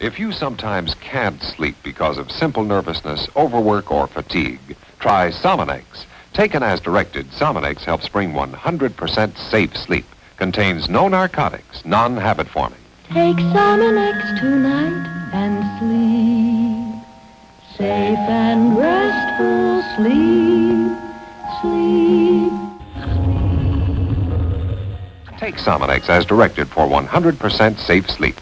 If you sometimes can't sleep because of simple nervousness, overwork, or fatigue, try Sominex. Taken as directed, Sominex helps bring 100% safe sleep. Contains no narcotics, non-habit forming. Take Sominex tonight and sleep. Safe and restful sleep. Sleep. Take Sominex as directed for 100% safe sleep.